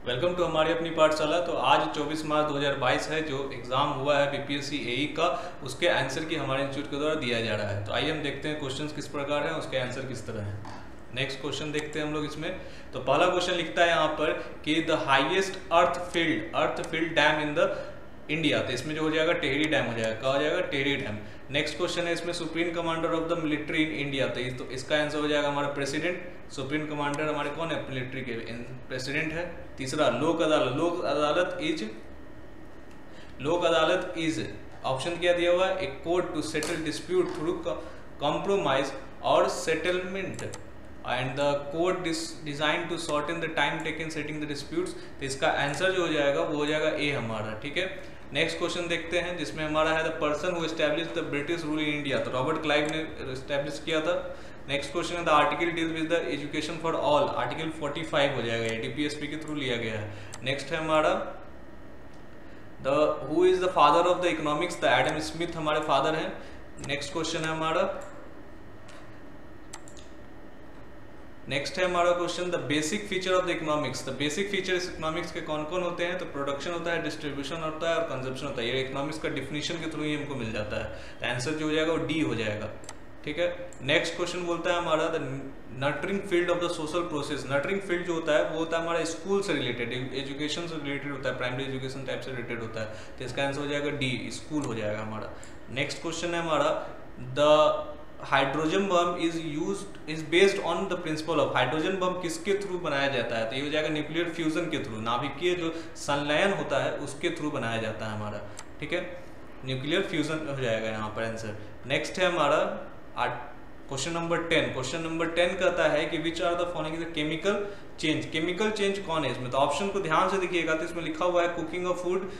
Welcome to हमारी अपनी पाठशाला। तो आज 24 मार्च 2022 है, जो एग्जाम हुआ है बीपीएससी एई का, उसके आंसर की हमारे इंस्टीट्यूट के द्वारा दिया जा रहा है। तो आइए हम देखते हैं क्वेश्चंस किस प्रकार हैं, उसके आंसर किस तरह हैं। नेक्स्ट क्वेश्चन देखते हैं हम लोग इसमें। तो पहला क्वेश्चन लिखता है यहाँ पर कि the highest earth field dam in the India. तो इसमें जो हो जाएगा टेहरी डैम हो जाएगा। क्या हो जाएगा? टेहरी डैम। नेक्स्ट क्वेश्चन है इसमें supreme commander of the military in India. तो इसका आंसर हो जाएगा हमारा प्रेसिडेंट। सुप्रीम कमांडर हमारे कौन है? मिलिट्री के प्रेसिडेंट है। तीसरा लोक अदालत। लोक अदालत इज ऑप्शन क्या दिया हुआ है? A court to settle dispute through compromise और settlement and the court designed to shorten the time taken setting the disputes. तो इसका आंसर जो हो जाएगा वो हो जाएगा ए हमारा। ठीक है, नेक्स्ट क्वेश्चन देखते हैं जिसमें हमारा है the person who establish the British rule in India. तो रॉबर्ट क्लाइव ने एस्टैब्लिश किया था। नेक्स्ट क्वेश्चन है the article deals with the education for all. Article 45 हो जाएगा, डीपीएसपी के थ्रू लिया गया है। नेक्स्ट है हमारा the who is the father of the economics. The Adam Smith हमारे फादर हैं। नेक्स्ट क्वेश्चन है हमारा question the basic feature of the economics. The basic feature economics के कौन कौन होते हैं? तो प्रोडक्शन होता है, डिस्ट्रीब्यूशन होता है और कंजप्शन होता है। ये इकोनॉमिक्स का डिफिनीशन के थ्रू ही हमको मिल जाता है। तो आंसर जो हो जाएगा वो डी हो जाएगा। ठीक है, नेक्स्ट क्वेश्चन बोलता है हमारा the nurturing field of the social process. Nurturing field जो होता है वो होता है हमारा स्कूल से रिलेटेड, एजुकेशन से रिलेटेड होता है, प्राइमरी एजुकेशन टाइप से रिलेटेड होता है। तो इसका आंसर हो जाएगा डी, स्कूल हो जाएगा हमारा। नेक्स्ट क्वेश्चन है हमारा the hydrogen bomb is based on the principle of. Hydrogen bomb किसके थ्रू बनाया जाता है? तो ये हो जाएगा न्यूक्लियर फ्यूजन के थ्रू, नाभिकीय जो संलयन होता है उसके थ्रू बनाया जाता है हमारा। ठीक है, न्यूक्लियर फ्यूजन हो जाएगा यहाँ पर आंसर। नेक्स्ट है हमारा क्वेश्चन नंबर 10। क्वेश्चन नंबर 10 कहता है कि which are the following chemical change. Chemical change कौन है इसमें? तो ऑप्शन को ध्यान से देखिएगा तो इसमें लिखा हुआ है cooking of food,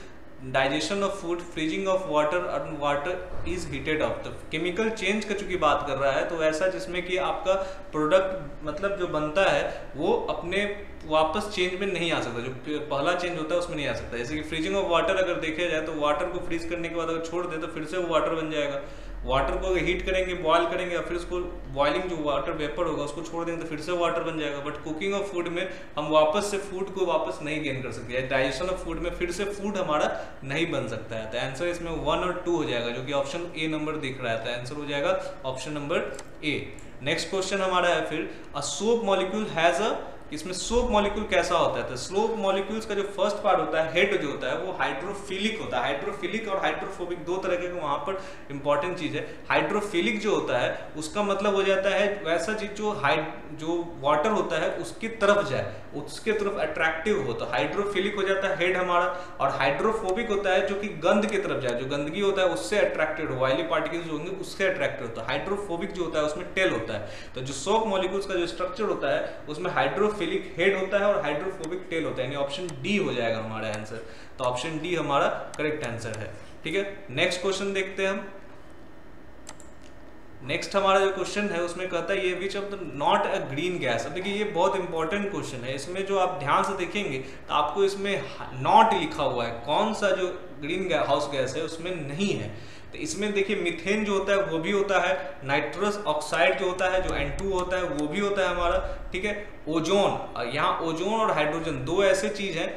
digestion of food, freezing of water और वाटर इज हीटेड ऑफ। तो केमिकल चेंज का चूंकि बात कर रहा है तो ऐसा जिसमें कि आपका प्रोडक्ट मतलब जो बनता है वो अपने वापस चेंज में नहीं आ सकता, जो पहला चेंज होता है उसमें नहीं आ सकता। जैसे कि फ्रीजिंग ऑफ वाटर अगर देखा जाए तो वाटर को फ्रीज करने के बाद अगर छोड़ दे तो फिर से वो वाटर बन जाएगा। वाटर को अगर हीट करेंगे, बॉयल करेंगे और फिर उसको बॉइलिंग जो वाटर वेपर होगा उसको छोड़ देंगे तो फिर से वाटर बन जाएगा। बट कुकिंग ऑफ फूड में हम वापस से फूड को वापस नहीं गेन कर सकते। डाइजेशन ऑफ फूड में फिर से फूड हमारा नहीं बन सकता है। तो आंसर इसमें 1 और 2 हो जाएगा, जो कि ऑप्शन ए नंबर दिख रहा है। तो आंसर हो जाएगा option number A. Next question हमारा है फिर a soap molecule has a. इसमें सोप मॉलिक्यूल कैसा होता है? तो सोप मॉलिक्यूल्स का जो फर्स्ट पार्ट होता है, हेड जो होता है, वो हाइड्रोफिलिक होता है। हाइड्रोफिलिक और हाइड्रोफोबिक दो तरह के वहां पर इंपॉर्टेंट चीज है। हाइड्रोफिलिक जो होता है उसका मतलब हो जाता है वैसा चीज जो वाटर होता है उसकी तरफ जाए, उसके तरफ अट्रैक्टिव हो। तो हाइड्रोफिलिक हो जाता है हेड हमारा। और हाइड्रोफोबिक होता है जो कि गंध की तरफ जाए, जो गंदगी होता है उससे अट्रैक्टेड हो, ऑयली पार्टिकल्स जो होंगे उससे अट्रैक्टेड होता है। हाइड्रोफोबिक जो होता है उसमें टेल होता है। तो जो सोप मॉलिक्यूल्स का जो स्ट्रक्चर होता है उसमें हाइड्रोफिलिक हेड होता है और हाइड्रोफोबिक टेल होता है, यानी ऑप्शन डी हो जाएगा हमारा आंसर। तो ऑप्शन डी हमारा करेक्ट आंसर है। ठीक है, नेक्स्ट क्वेश्चन देखते हैं हम। नेक्स्ट हमारा जो क्वेश्चन है उसमें कहता है ये विच of the not a green gas. अब देखिए ये बहुत इंपॉर्टेंट क्वेश्चन है। इसमें जो आप ध्यान से देखेंगे तो आपको इसमें नॉट लिखा हुआ है, कौन सा जो ग्रीन हाउस गैस है उसमें नहीं है। तो इसमें देखिए मीथेन जो होता है वो भी होता है, नाइट्रस ऑक्साइड जो होता है, जो N2 होता है वो भी होता है हमारा। ठीक है, ओजोन, यहाँ ओजोन और हाइड्रोजन दो ऐसे चीज हैं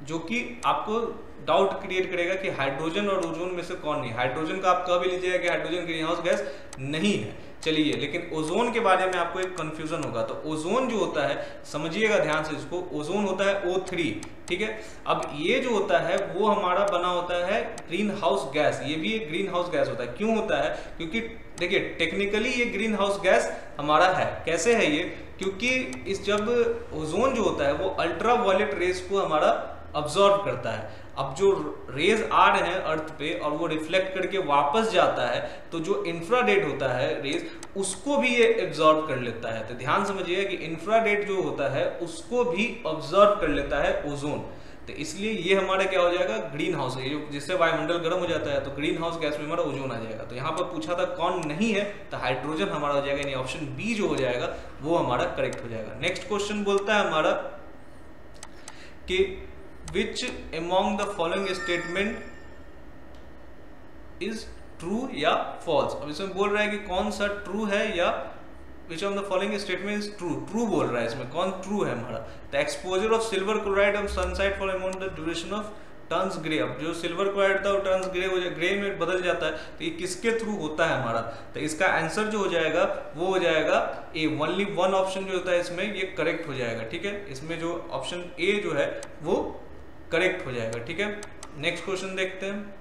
जो कि आपको डाउट क्रिएट करेगा कि हाइड्रोजन और ओजोन में से कौन नहीं। हाइड्रोजन का आप कह भी लीजिएगा कि हाइड्रोजन ग्रीन हाउस गैस नहीं है, चलिए, लेकिन ओजोन के बारे में आपको एक कंफ्यूजन होगा। तो ओजोन जो होता है, समझिएगा ध्यान से इसको, ओजोन होता है O3। ठीक है, अब ये जो होता है वो हमारा बना होता है ग्रीन हाउस गैस। ये भी एक ग्रीन हाउस गैस होता है। क्यों होता है? क्योंकि देखिए टेक्निकली ये ग्रीन हाउस गैस हमारा है। कैसे है ये? क्योंकि इस जब ओजोन जो होता है वो अल्ट्रा वायलेट रेस को हमारा अब्सॉर्ब करता है। अब जो रेज आ रहे हैं अर्थ पे और वो रिफ्लेक्ट करके वापस जाता है, तो जो इंफ्रारेड होता है रेज उसको भी ये एब्जॉर्ब कर लेता है। तो ध्यान समझिएगा कि इंफ्रारेड जो होता है उसको भी ऑब्जर्व कर लेता है ओजोन। तो इसलिए ये हमारा क्या हो जाएगा? ग्रीन हाउस है, जो जिससे वायुमंडल गर्म हो जाता है तो ग्रीन हाउस गैस में हमारा ओजोन आ जाएगा। तो यहाँ पर पूछा था कौन नहीं है, तो हाइड्रोजन हमारा हो जाएगा, यानी ऑप्शन बी जो हो जाएगा वो हमारा करेक्ट हो जाएगा। नेक्स्ट क्वेश्चन बोलता है हमारा कि which among the following statement is true या false। अब इसमें बोल रहा है कि कौन सा ट्रू है या विच of the following statement is true, true बोल रहा है इसमें, कौन ट्रू है हमारा, the exposure of silver chloride on sunside for amount the duration of turns grey, अब जो सिल्वर क्लोराइड था वो टर्न्स ग्रे हो जाए, ग्रे में बदल जाता है, तो ये किसके थ्रू होता है हमारा, तो इसका आंसर जो हो जाएगा वो हो जाएगा ए, ओनली वन ऑप्शन जो होता है इसमें ये करेक्ट हो जाएगा, ठीक है, इसमें जो ऑप्शन ए जो है वो करेक्ट हो जाएगा, ठीक है। नेक्स्ट क्वेश्चन देखते हैं।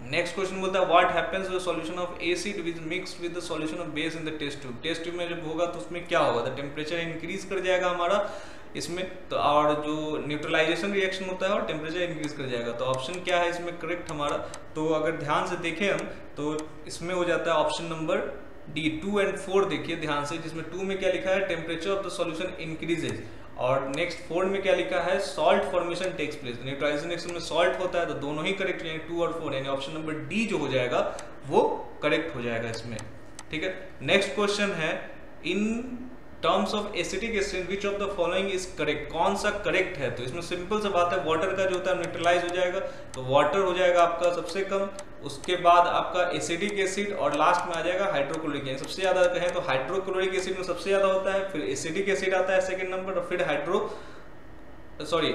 नेक्स्ट क्वेश्चन बोलता है what happens with solution of acid with mixed with the solution of base in the test tube, test tube में जब होगा तो उसमें क्या होगा, तो टेम्परेचर इंक्रीज कर जाएगा हमारा इसमें, तो और जो न्यूट्रलाइजेशन रिएक्शन होता है और टेम्परेचर इंक्रीज कर जाएगा, तो ऑप्शन क्या है इसमें करेक्ट हमारा, तो अगर ध्यान से देखें हम तो इसमें हो जाता है ऑप्शन नंबर डी, 2 और 4 देखिए ध्यान से, जिसमें 2 में क्या लिखा है temperature of the solution increases, और नेक्स्ट 4 में क्या लिखा है salt formation takes place, neutralization reaction में सॉल्ट होता है, तो दोनों ही करेक्ट हो जाएंगे 2 और 4, यानी ऑप्शन नंबर डी जो हो जाएगा वो करेक्ट हो जाएगा इसमें, ठीक है। नेक्स्ट क्वेश्चन है in terms of acetic acid which of the following is correct, कौन सा करेक्ट है, तो इसमें सिंपल सा बात है, वाटर का जो होता है न्यूट्रलाइज हो जाएगा, तो वाटर हो जाएगा आपका सबसे कम, उसके बाद आपका एसिडिक एसिड और लास्ट में आ जाएगा हाइड्रोक्लोरिक एसिड, सबसे ज्यादा कहें तो हाइड्रोक्लोरिक एसिड में सबसे ज्यादा होता है, फिर एसिडिक एसिड आता है सेकंड नंबर, और फिर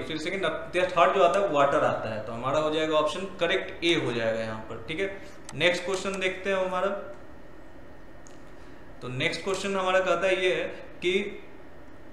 फिर सेकंड थर्ड जो आता है वाटर आता है, तो हमारा हो जाएगा ऑप्शन करेक्ट ए हो जाएगा यहाँ पर, ठीक है। नेक्स्ट क्वेश्चन देखते हैं हमारा, तो नेक्स्ट क्वेश्चन हमारा कहता है ये है कि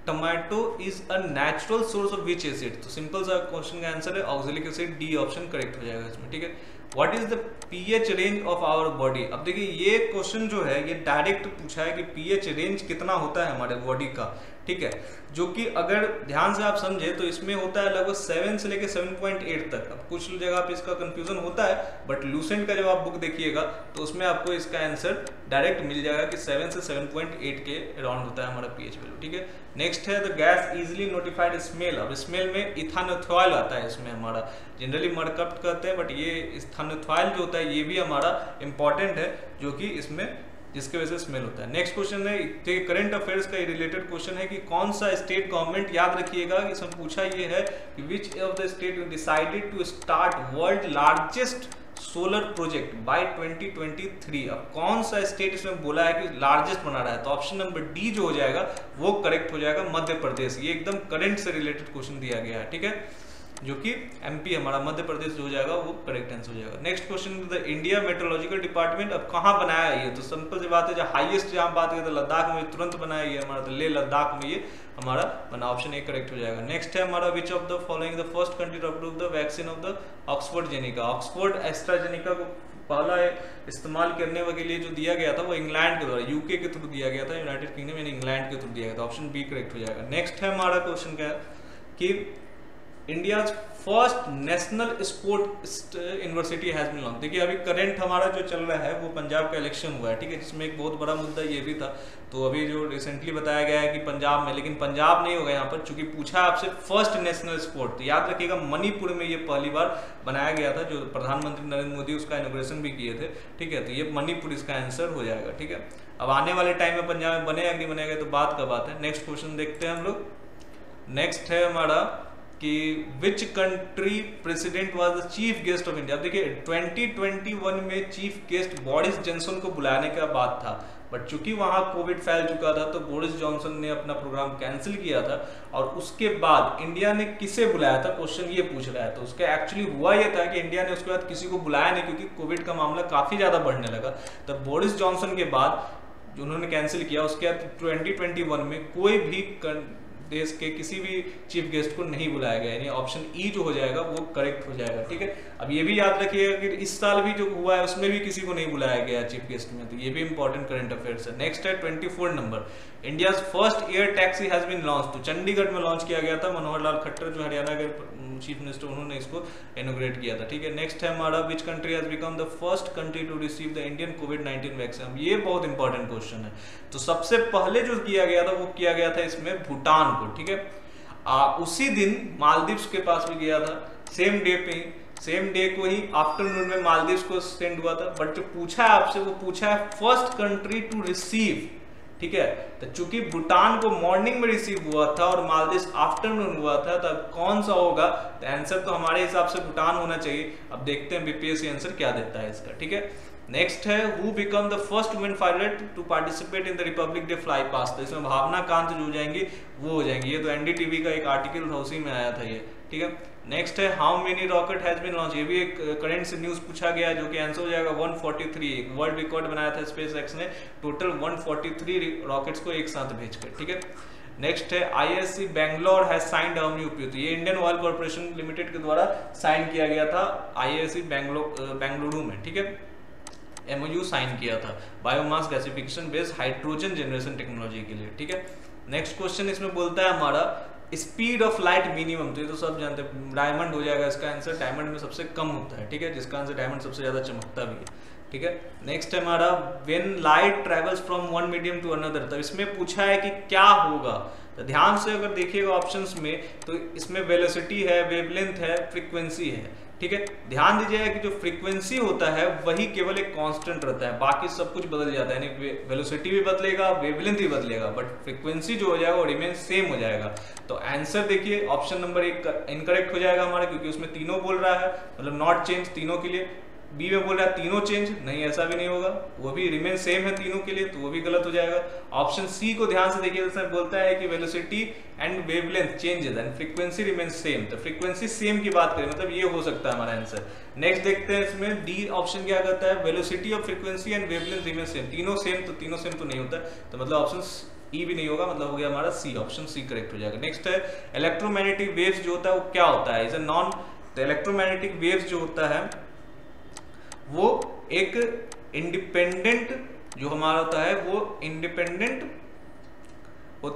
tomato is a natural source of which acid, तो सिंपल सा क्वेश्चन का आंसर है oxalic acid, D option correct हो जाएगा इसमें, ठीक है। What is the pH range of our body, अब देखिए ये क्वेश्चन जो है ये डायरेक्ट पूछा है कि पीएच रेंज कितना होता है हमारे बॉडी का, ठीक है, जो कि अगर ध्यान से आप समझे तो इसमें होता है लगभग 7 से लेकर 7.8 तक, अब कुछ जगह पे इसका कंफ्यूजन होता है, बट लूसेंट का जब आप बुक देखिएगा तो उसमें आपको इसका आंसर डायरेक्ट मिल जाएगा कि 7 से 7.8 के अराउंड होता है हमारा पीएच वैल्यू, ठीक है। नेक्स्ट है the gas easily notified smell, अब स्मेल में इथानोथॉयल आता है इसमें हमारा, जनरली मरकप्ट कहते हैं, बट ये इथानोथॉयल जो होता है ये भी हमारा इंपॉर्टेंट है, जो कि इसमें जिसके वजह से स्मेल होता है। नेक्स्ट क्वेश्चन है करंट अफेयर्स का रिलेटेड क्वेश्चन है कि कौन सा स्टेट गवर्नमेंट, याद रखिएगा इसमें पूछा ये है कि which of the state decided to start world largest solar project by 2023, अब कौन सा स्टेट इसमें बोला है कि लार्जेस्ट बना रहा है, तो ऑप्शन नंबर डी जो हो जाएगा वो करेक्ट हो जाएगा, मध्य प्रदेश, ये एकदम करंट से रिलेटेड क्वेश्चन दिया गया है, ठीक है, जो कि एमपी हमारा मध्य प्रदेश जो हो जाएगा वो करेक्ट आंसर हो जाएगा। Next question the India meteorological department, अब कहाँ बनाया है ये, तो सिंपल सी बात है, जो हाईएस्ट जहाँ बात करें तो लद्दाख में तुरंत बनाया ये हमारा, तो ले लद्दाख में ये हमारा बना, ऑप्शन ए करेक्ट हो जाएगा। नेक्स्ट है हमारा which of the following the first country to approve the vaccine of the Oxford Zeneca, Oxford AstraZeneca को पहला इस्तेमाल करने के लिए जो दिया गया था वो इंग्लैंड के द्वारा, यूके के थ्रू दिया गया था, यूनाइटेड किंगडम यानी इंग्लैंड के थ्रू दिया गया था, ऑप्शन बी करेक्ट हो जाएगा। नेक्स्ट है हमारा क्वेश्चन क्या है कि India first national sport university has been launch, देखिए अभी करंट हमारा जो चल रहा है वो पंजाब का इलेक्शन हुआ है, ठीक है, जिसमें एक बहुत बड़ा मुद्दा ये भी था, तो अभी जो रिसेंटली बताया गया है कि पंजाब में, लेकिन पंजाब नहीं होगा यहाँ पर, चूंकि पूछा आपसे फर्स्ट नेशनल स्पोर्ट, तो याद रखिएगा मणिपुर में ये पहली बार बनाया गया था, जो प्रधानमंत्री नरेंद्र मोदी उसका इनॉग्रेशन भी किए थे, ठीक है, तो ये मणिपुर इसका आंसर हो जाएगा, ठीक है। अब आने वाले टाइम में पंजाब में बनेगा नहीं बनेगा तो बात का बात है। नेक्स्ट क्वेश्चन देखते हैं हम लोग, नेक्स्ट है हमारा कि which country president was the chief guest of India, देखिए 2021 में चीफ गेस्ट बोरिस जॉनसन को बुलाने का बात था, बट चूंकि वहां कोविड फैल चुका था तो बोरिस जॉनसन ने अपना प्रोग्राम कैंसिल किया था, और उसके बाद इंडिया ने किसे बुलाया था, क्वेश्चन ये पूछ रहा है, तो उसका एक्चुअली हुआ ये था कि इंडिया ने उसके बाद किसी को बुलाया नहीं, क्योंकि कोविड का मामला काफी ज्यादा बढ़ने लगा, तब बोरिस जॉनसन के बाद जो उन्होंने कैंसिल किया, उसके बाद 2021 में कोई भी देश के किसी भी चीफ गेस्ट को नहीं बुलाया गया, यानी ऑप्शन ई जो हो जाएगा वो करेक्ट हो जाएगा, ठीक है। अब ये भी याद रखिएगा कि इस साल भी जो हुआ है उसमें भी किसी को नहीं बुलाया गया चीफ गेस्ट में, तो ये भी इंपॉर्टेंट करंट अफेयर्स है। नेक्स्ट है 24 number, India first air taxi has been launch, तो चंडीगढ़ में लॉन्च किया गया था, मनोहर लाल खट्टर जो हरियाणा के चीफ मिनिस्टर उन्होंने इसको इनॉग्रेट किया था, ठीक है। नेक्स्ट है हमारा which country has become the first country to receive the Indian कोविड-19 वैक्सीन, ये बहुत इंपॉर्टेंट क्वेश्चन है, तो सबसे पहले जो किया गया था वो किया गया था इसमें भूटान को, ठीक है, उसी दिन मालदीव्स के पास भी गया था, सेम डे पे ही, सेम डे को ही आफ्टरनून में मालदीव्स को सेंड हुआ था, बट जो पूछा है आपसे वो पूछा है फर्स्ट कंट्री टू रिसीव, ठीक है, तो चूंकि भूटान को मॉर्निंग में रिसीव हुआ था और मालदीव्स आफ्टरनून हुआ था, तो अब कौन सा होगा, तो आंसर तो हमारे हिसाब से भूटान होना चाहिए। अब देखते हैं बीपीएससी आंसर क्या देता है इसका, ठीक है। नेक्स्ट है who become the first women pilot to participate in the Republic Day fly past, तो इसमें भावना कांत जो हो जाएंगी वो हो जाएंगी। ये तो एनडीटीवी का एक आर्टिकल था उसी में आया था ये, ठीक है। नेक्स्ट है how many rocket has been launch, ये भी एक करंट से न्यूज पूछा गया जो कि आंसर हो जाएगा 143। एक वर्ल्ड रिकॉर्ड बनाया था स्पेस एक्स ने टोटल 143 रॉकेट्स को एक साथ भेजकर, ठीक है। नेक्स्ट है ISC Bangalore has signed MOU, तो ये इंडियन ऑयल कॉर्पोरेशन लिमिटेड के द्वारा साइन किया गया था आईएससी बेंगलुरु में, ठीक है, एमओयू साइन किया था biomass gasification based hydrogen generation technology के लिए, ठीक है। नेक्स्ट क्वेश्चन इसमें बोलता है हमारा स्पीड ऑफ लाइट मिनिमम, तो ये तो सब जानते हैं डायमंड हो जाएगा इसका आंसर, डायमंड में सबसे कम होता है, ठीक है, जिसका आंसर डायमंड सबसे ज्यादा चमकता भी है, ठीक है। नेक्स्ट है हमारा when light travels from one medium to another, तो इसमें पूछा है कि क्या होगा, तो ध्यान से अगर देखिएगा ऑप्शंस में तो इसमें वेलोसिटी है, वेवलेंथ है, फ्रीक्वेंसी है, ठीक है। ध्यान दीजिएगा कि जो फ्रीक्वेंसी होता है वही केवल एक कांस्टेंट रहता है, बाकी सब कुछ बदल जाता है, यानी वेलोसिटी भी बदलेगा, वेवलेंथ भी बदलेगा, बट फ्रीक्वेंसी जो हो जाएगा वो रिमेन सेम हो जाएगा। तो आंसर देखिए ऑप्शन नंबर 1 इनकरेक्ट हो जाएगा हमारा, क्योंकि उसमें तीनों बोल रहा है, मतलब नॉट चेंज तीनों के लिए। बी में बोल रहा है तीनों चेंज, नहीं ऐसा भी नहीं होगा, वो भी रिमेन सेम है तीनों के लिए, तो वो भी गलत हो जाएगा। ऑप्शन सी को ध्यान से देखिए, उसमें बोलता है कि velocity and wavelength changes and frequency remain same, तो फ्रीक्वेंसी सेम की बात करें मतलब ये हो सकता है हमारा आंसर। नेक्स्ट देखते हैं इसमें डी ऑप्शन क्या कहता है, velocity of frequency and wavelength remain same, तीनों सेम तो नहीं होता, तो मतलब ऑप्शन ई भी नहीं होगा, मतलब हो गया हमारा सी, ऑप्शन सी करेक्ट हो जाएगा। नेक्स्ट है इलेक्ट्रोमैग्नेटिक वेव्स जो होता है वो क्या होता है, इज अ नॉन, तो इलेक्ट्रोमैग्नेटिक वेव्स जो होता है वो एक इंडिपेंडेंट जो हमारा होता है वो इंडिपेंडेंट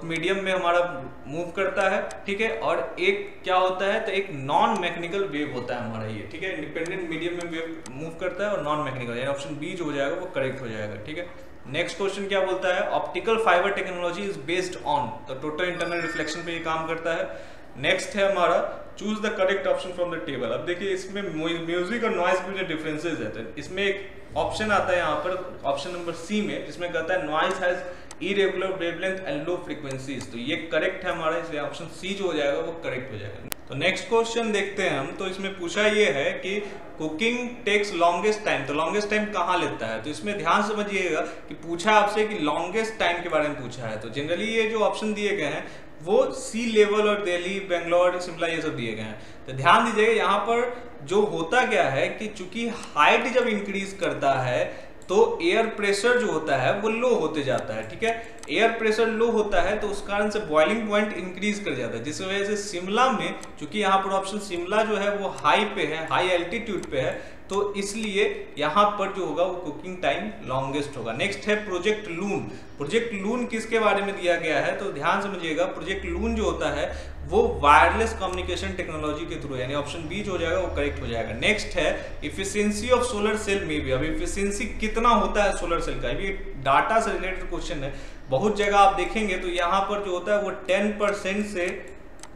मीडियम में हमारा मूव करता है, ठीक है, और एक क्या होता है, तो एक नॉन मैकेनिकल वेव होता है हमारा ये, ठीक है, इंडिपेंडेंट मीडियम में वेव मूव करता है और नॉन मैकेनिकल, यानी ऑप्शन बी जो हो जाएगा वो करेक्ट हो जाएगा, ठीक है। नेक्स्ट क्वेश्चन क्या बोलता है, optical fibre technology is based on, तो टोटल इंटरनल रिफ्लेक्शन पे ये काम करता है। नेक्स्ट है हमारा choose the correct option from the table. अब देखिए इसमें म्यूजिक और नॉइज के जो डिफरेंसेस है, तो इसमें एक ऑप्शन आता है यहाँ पर ऑप्शन नंबर सी में, जिसमें कहता है noise has irregular wavelength and low frequencies, तो ये करेक्ट है हमारा, इसलिए ऑप्शन सी जो हो जाएगा वो करेक्ट हो जाएगा। तो नेक्स्ट क्वेश्चन देखते हैं हम, तो इसमें पूछा ये है कि कुकिंग टेक्स लॉन्गेस्ट टाइम, तो लॉन्गेस्ट टाइम कहाँ लेता है, तो इसमें ध्यान समझिएगा कि पूछा आपसे कि लॉन्गेस्ट टाइम के बारे में पूछा है, तो जनरली ये जो ऑप्शन दिए गए हैं वो सी लेवल और दिल्ली, बेंगलोर, शिमला ये सब दिए गए हैं। तो ध्यान दीजिएगा यहाँ पर जो होता क्या है कि चूंकि हाइट जब इंक्रीज करता है तो एयर प्रेशर जो होता है वो लो होते जाता है, ठीक है, एयर प्रेशर लो होता है तो उस कारण से बॉइलिंग पॉइंट इंक्रीज कर जाता है, जिस वजह से शिमला में, चूंकि यहाँ पर ऑप्शन शिमला जो है वो हाई पे है, हाई एल्टीट्यूड पे है, तो इसलिए यहाँ पर जो होगा वो कुकिंग टाइम लॉन्गेस्ट होगा। नेक्स्ट है प्रोजेक्ट लून, प्रोजेक्ट लून किसके बारे में दिया गया है, तो ध्यान समझिएगा प्रोजेक्ट लून जो होता है वो वायरलेस कम्युनिकेशन टेक्नोलॉजी के थ्रू, यानी ऑप्शन बी जो हो जाएगा वो करेक्ट हो जाएगा। नेक्स्ट है इफिशियंसी ऑफ सोलर सेल में भी, अब इफिशियंसी कितना होता है सोलर सेल का, ये डाटा से रिलेटेड क्वेश्चन है, बहुत जगह आप देखेंगे तो यहाँ पर जो होता है वो 10% से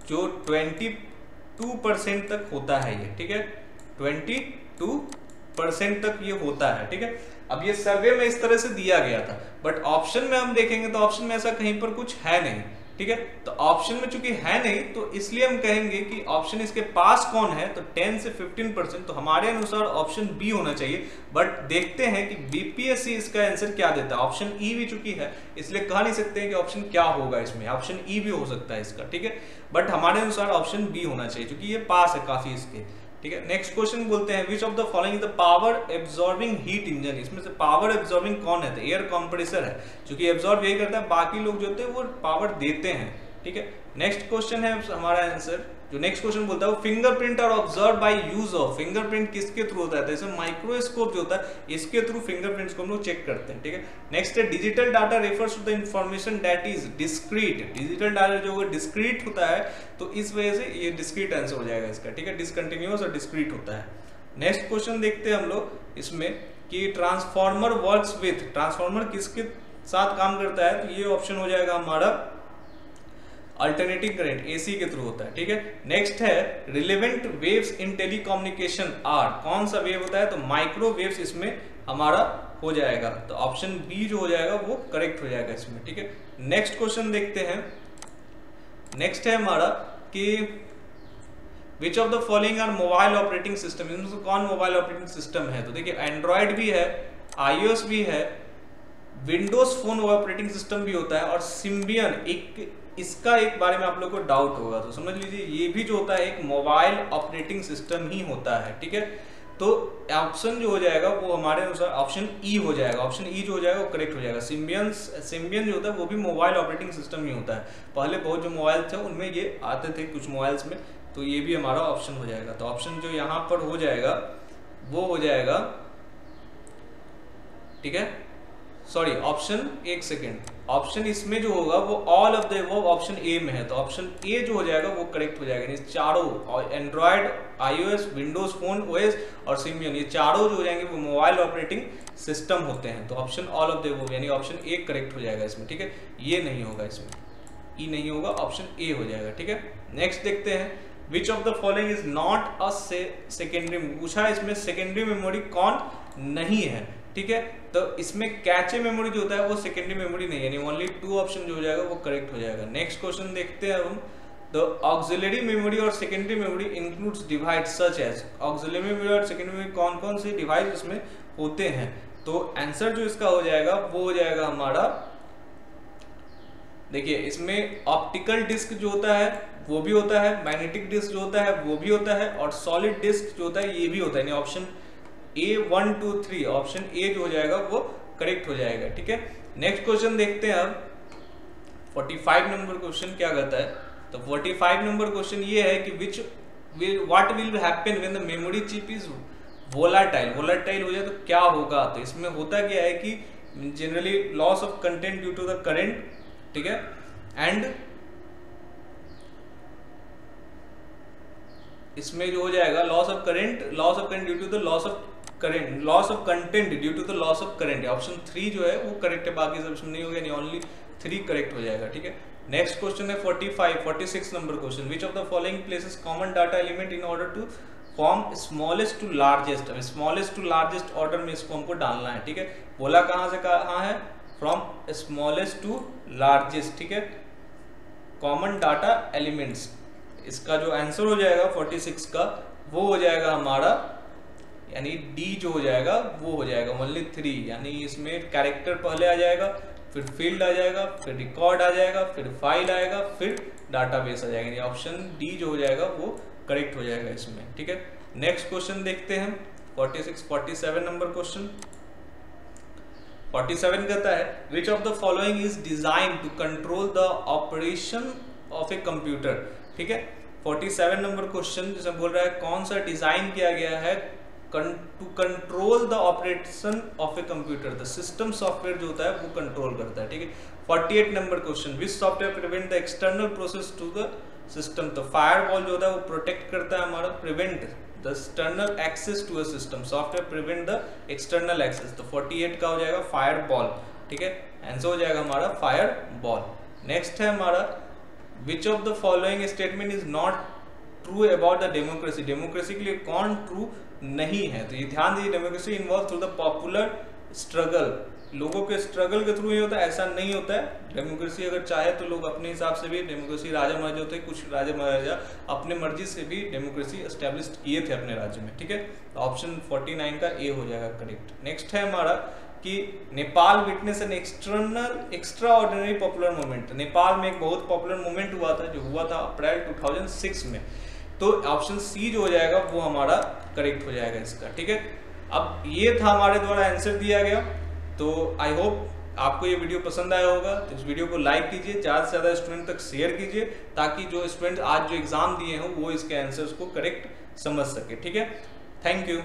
जो 22% तक होता है ये, ठीक है, 22% तक ये होता है, ठीक है। अब ये सर्वे में इस तरह से दिया गया था, बट ऑप्शन में हम देखेंगे तो ऑप्शन में ऐसा कहीं पर कुछ है नहीं, ठीक है, तो ऑप्शन में चूंकि है नहीं तो इसलिए हम कहेंगे कि ऑप्शन इसके पास कौन है, तो 10 से 15%, तो हमारे अनुसार ऑप्शन बी होना चाहिए, बट देखते हैं कि बीपीएससी इसका आंसर क्या देता है। ऑप्शन ई भी चुकी है इसलिए कह नहीं सकते हैं कि ऑप्शन क्या होगा, इसमें ऑप्शन ई भी हो सकता है इसका, ठीक है, बट हमारे अनुसार ऑप्शन बी होना चाहिए क्योंकि ये पास है काफी इसके, ठीक है। नेक्स्ट क्वेश्चन बोलते हैं विच of the following is the power absorbing heat engine, इसमें से पावर एब्जॉर्बिंग कौन है, तो एयर कंप्रेसर है, क्योंकि एब्जॉर्ब यही करता है, बाकी लोग जो होते हैं वो पावर देते हैं, ठीक है। नेक्स्ट क्वेश्चन है हमारा आंसर, जो नेक्स्ट क्वेश्चन बोलता है fingerprint are observe by use of, fingerprint किसके थ्रू होता है, तो इसमें माइक्रोस्कोप जो होता है इसके थ्रू फिंगरप्रिंट्स को हम लोग चेक करते हैं, ठीक है। नेक्स्ट है digital data refers to the information that is discrete, digital data जो डिस्क्रीट होता है तो इस वजह से ये डिस्क्रीट आंसर हो जाएगा इसका, ठीक है, डिसकंटिन्यूअस और डिस्क्रीट होता है। नेक्स्ट क्वेश्चन देखते हैं हम लोग इसमें कि ट्रांसफार्मर वर्क्स विथ, ट्रांसफार्मर किसके साथ काम करता है, तो ये ऑप्शन हो जाएगा हमारा अल्टरनेटिंग करंट, एसी के थ्रू होता है, ठीक है। नेक्स्ट है relevant waves in telecommunication are, कौन सा वेव होता है, तो माइक्रोवेव्स इसमें हमारा हो जाएगा, तो ऑप्शन बी जो हो जाएगा वो करेक्ट हो जाएगा इसमें, ठीक है। नेक्स्ट क्वेश्चन देखते हैं, नेक्स्ट है हमारा कि which of the following are mobile operating system, इनमें से कौन मोबाइल ऑपरेटिंग सिस्टम है, तो देखिए एंड्रॉइड भी है, iOS भी है, विंडोज फोन ऑपरेटिंग सिस्टम भी होता है, और सिम्बियन इसका एक बारे में आप लोग को डाउट होगा तो समझ लीजिए ये भी जो होता है एक मोबाइल ऑपरेटिंग सिस्टम ही होता है, ठीक है। तो ऑप्शन जो हो जाएगा वो हमारे अनुसार ऑप्शन ई हो जाएगा, ऑप्शन ई जो हो जाएगा वो करेक्ट हो जाएगा। सिम्बियन जो होता है वो भी मोबाइल ऑपरेटिंग सिस्टम ही होता है, पहले बहुत जो मोबाइल थे उनमें ये आते थे कुछ मोबाइल्स में, तो ये भी हमारा ऑप्शन हो जाएगा। तो ऑप्शन जो यहाँ पर हो जाएगा वो हो जाएगा, ठीक है, सॉरी ऑप्शन, एक सेकेंड, ऑप्शन इसमें जो होगा वो all of the above option A में है, तो ऑप्शन ए जो हो जाएगा वो करेक्ट हो जाएगा। चारों Android, iOS, Windows phone OS और सिम्बियन, ये चारों जो हो जाएंगे वो मोबाइल ऑपरेटिंग सिस्टम होते हैं, तो option all of the above यानी ऑप्शन ए करेक्ट हो जाएगा इसमें, ठीक है। ये नहीं होगा इसमें, ई नहीं होगा, ऑप्शन ए हो जाएगा, ठीक है। नेक्स्ट देखते हैं, विच of the following is not a secondary, पूछा है इसमें सेकेंडरी मेमोरी कौन नहीं है, ठीक है। तो इसमें कैचे मेमोरी जो होता है वो सेकेंडरी मेमोरी नहीं है, यानी ओनली 2 ऑप्शन जो हो जाएगा वो करेक्ट हो जाएगा। नेक्स्ट क्वेश्चन देखते हैं हम, द ऑक्सिलरी मेमोरी और secondary memory includes device such as, auxiliary memory और सेकेंडरी मेमोरी कौन कौन से डिवाइस इसमें होते हैं, तो आंसर जो इसका हो जाएगा वो हो जाएगा हमारा, देखिए इसमें ऑप्टिकल डिस्क जो होता है वो भी होता है, मैग्नेटिक डिस्क जो होता है वो भी होता है, और सॉलिड डिस्क जो होता है ये भी होता है, यानी ऑप्शन ए 1 2 3 ऑप्शन ए जो हो जाएगा वो करेक्ट हो जाएगा, ठीक है। नेक्स्ट क्वेश्चन देखते हैं अब, 45 नंबर क्वेश्चन क्या कहता है, तो 45 नंबर क्वेश्चन ये है कि what will happen when the memory chip is volatile, volatile हो जाए तो क्या होगा, तो इसमें होता क्या है कि generally loss of content due to the current, ठीक है, एंड इसमें जो हो जाएगा loss of current due to the loss of current, loss of content due to the loss of current, option 3 जो है वो करेक्ट है, बाकी सब नहीं होगा, यानी ओनली 3 करेक्ट हो जाएगा, ठीक है। नेक्स्ट क्वेश्चन है 46 number question, which of the following places common data element in order to form smallest to largest, smallest to largest order में इसको हमको डालना है, ठीक है। बोला कहां से कहां है, फ्रॉम स्मॉलेस्ट टू लार्जेस्ट, ठीक है, कॉमन डाटा एलिमेंट्स, इसका जो आंसर हो जाएगा 46 का वो हो जाएगा हमारा, यानी डी जो हो जाएगा वो हो जाएगा ओनली 3, यानी इसमें कैरेक्टर पहले आ जाएगा, फिर फील्ड आ जाएगा, फिर रिकॉर्ड आ जाएगा, फिर फाइल आएगा, फिर डाटाबेस आ जाएगा, यानी ऑप्शन डी जो हो जाएगा वो करेक्ट हो जाएगा इसमें, ठीक है। नेक्स्ट क्वेश्चन देखते हैं 47 नंबर क्वेश्चन, 47 कहता है which of the following is design to control the operation of a computer, ठीक है। 47 नंबर क्वेश्चन जिसमें बोल रहा है कौन सा डिजाइन किया गया है to control the operation of a computer, the system software जो होता है वो कंट्रोल करता है, ठीक है। 48 number question, which software prevent the external process to the system, तो फायरवॉल जो होता है वो प्रोटेक्ट करता है हमारा, prevent the external access to a system, software prevent the external access, तो 48 का हो जाएगा फायरवॉल, ठीक है, आंसर हो जाएगा हमारा फायरवॉल। नेक्स्ट है हमारा, which of the following statement is not true about the democracy, democracy के लिए कौन ट्रू नहीं है, तो ये ध्यान दीजिए, democracy involve through the popular struggle, लोगों के स्ट्रगल के थ्रू ही होता है, ऐसा नहीं होता है। डेमोक्रेसी अगर चाहे तो लोग अपने हिसाब से भी, डेमोक्रेसी राजा महाराजा होते हैं, कुछ राजा महाराजा अपने मर्जी से भी डेमोक्रेसी एस्टेब्लिश किए थे अपने राज्य में, ठीक है। ऑप्शन 49 का ए हो जाएगा करेक्ट। नेक्स्ट है हमारा कि Nepal witness an extra ordinary popular movement, Nepal में एक बहुत पॉपुलर मूवमेंट हुआ था जो हुआ था अप्रैल 2006 में, तो ऑप्शन सी जो हो जाएगा वो हमारा करेक्ट हो जाएगा इसका, ठीक है। अब ये था हमारे द्वारा आंसर दिया गया, तो आई होप आपको ये वीडियो पसंद आया होगा, तो इस वीडियो को लाइक कीजिए, ज़्यादा से ज़्यादा स्टूडेंट तक शेयर कीजिए, ताकि जो स्टूडेंट आज जो एग्जाम दिए हों वो इसके आंसर्स को करेक्ट समझ सके, ठीक है। Thank you.